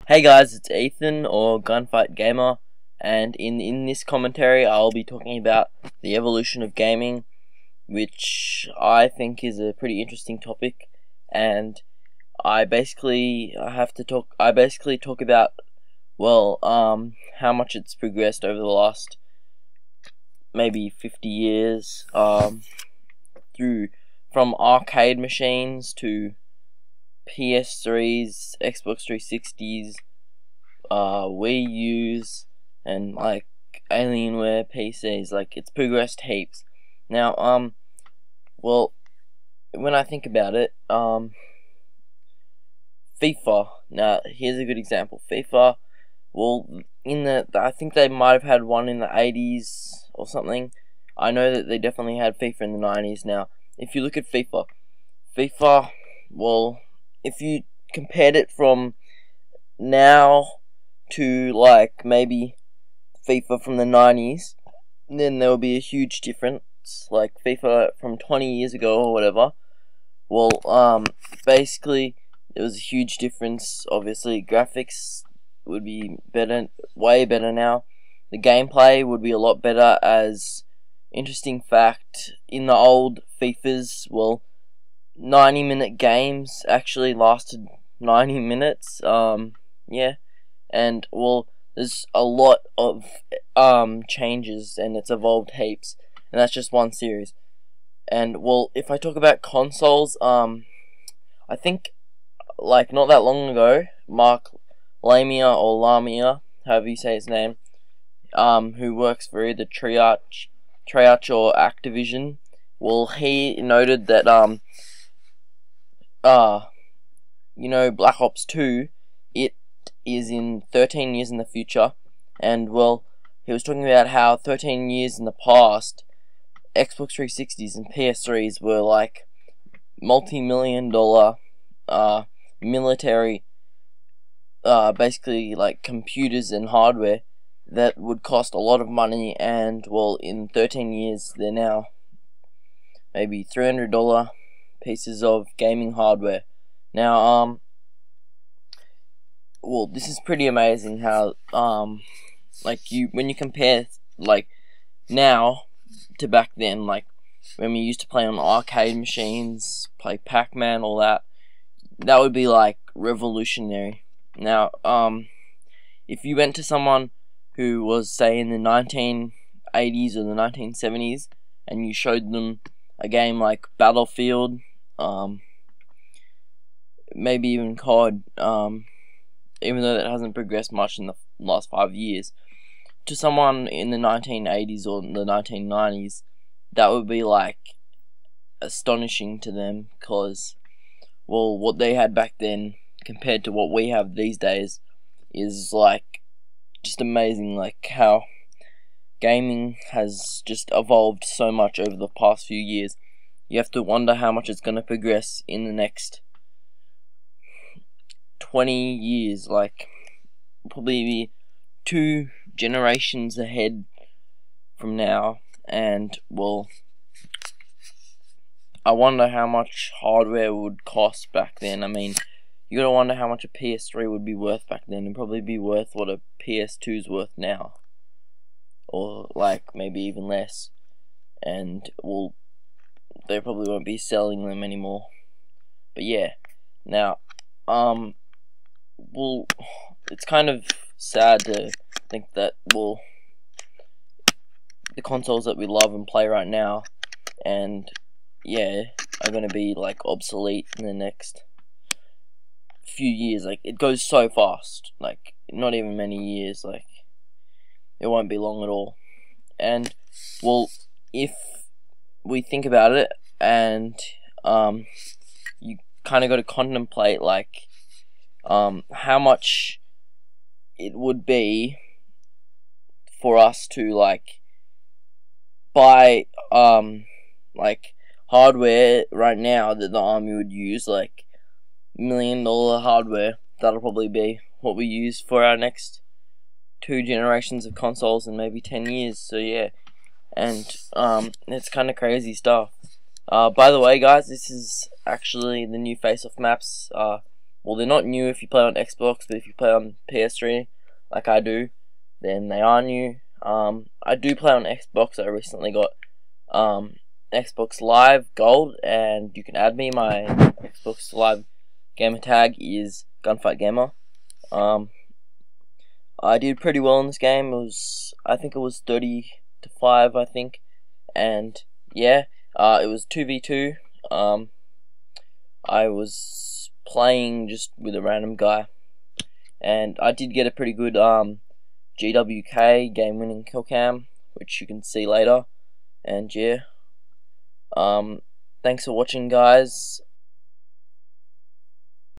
Hey guys, it's Ethan or Gunfight Gamer, and in this commentary I'll be talking about the evolution of gaming, which I think is a pretty interesting topic. And I basically talk about how much it's progressed over the last maybe 50 years, through from arcade machines to PS3s, Xbox 360s, Wii U's, and like Alienware PCs. Like, it's progressed heaps. Now, well, when I think about it, FIFA. Now, here's a good example. FIFA. Well, I think they might have had one in the 80s or something. I know that they definitely had FIFA in the 90s. Now, if you look at FIFA, well, if you compared it from now to like maybe FIFA from the 90s, then there will be a huge difference. Like FIFA from 20 years ago or whatever. Well, basically there was a huge difference. Obviously, graphics would be better, way better now. The gameplay would be a lot better. As interesting fact, in the old FIFAs, 90-minute games actually lasted 90 minutes. Yeah, and there's a lot of changes, and it's evolved heaps, and that's just one series. And if I talk about consoles, I think like not that long ago, Mark Lamia, however you say his name, who works for either Triarch or Activision, he noted that Black Ops 2, it is in 13 years in the future, and he was talking about how 13 years in the past, Xbox 360s and PS3s were like multi-million-dollar military, basically like computers and hardware that would cost a lot of money, and in 13 years they're now maybe $300 pieces of gaming hardware. Now, this is pretty amazing how, when you compare, like, now to back then, like, when we used to play on arcade machines, play Pac-Man, all that would be, like, revolutionary. Now, if you went to someone who was, say, in the 1980s or the 1970s, and you showed them a game like Battlefield, maybe even COD, even though that hasn't progressed much in the last 5 years, to someone in the 1980s or the 1990s, that would be like astonishing to them, because what they had back then compared to what we have these days is like just amazing. Like how gaming has just evolved so much over the past few years. You have to wonder how much it's going to progress in the next 20 years, like probably be 2 generations ahead from now. And I wonder how much hardware would cost back then. I mean, you gotta wonder how much a PS3 would be worth back then. It'd probably be worth what a PS2's worth now, or like maybe even less. And they probably won't be selling them anymore. But yeah, now it's kind of sad to think that the consoles that we love and play right now, and are gonna be like obsolete in the next few years. Like, it goes so fast, like not even many years, like it won't be long at all. And if we think about it, and you kind of got to contemplate like how much it would be for us to like buy like hardware right now that the army would use, like $1 million hardware. That'll probably be what we use for our next 2 generations of consoles in maybe 10 years. So yeah, and it's kind of crazy stuff. By the way, guys, this is actually the new Faceoff maps. well, they're not new if you play on Xbox, but if you play on PS3, like I do, then they are new. I do play on Xbox. I recently got Xbox Live Gold, and you can add me. My Xbox Live gamer tag is Gunfight Gamer. I did pretty well in this game. I think it was 30-5, I think, and yeah, it was 2v2. I was playing just with a random guy, and I did get a pretty good GWK game-winning kill cam, which you can see later. And yeah, thanks for watching, guys.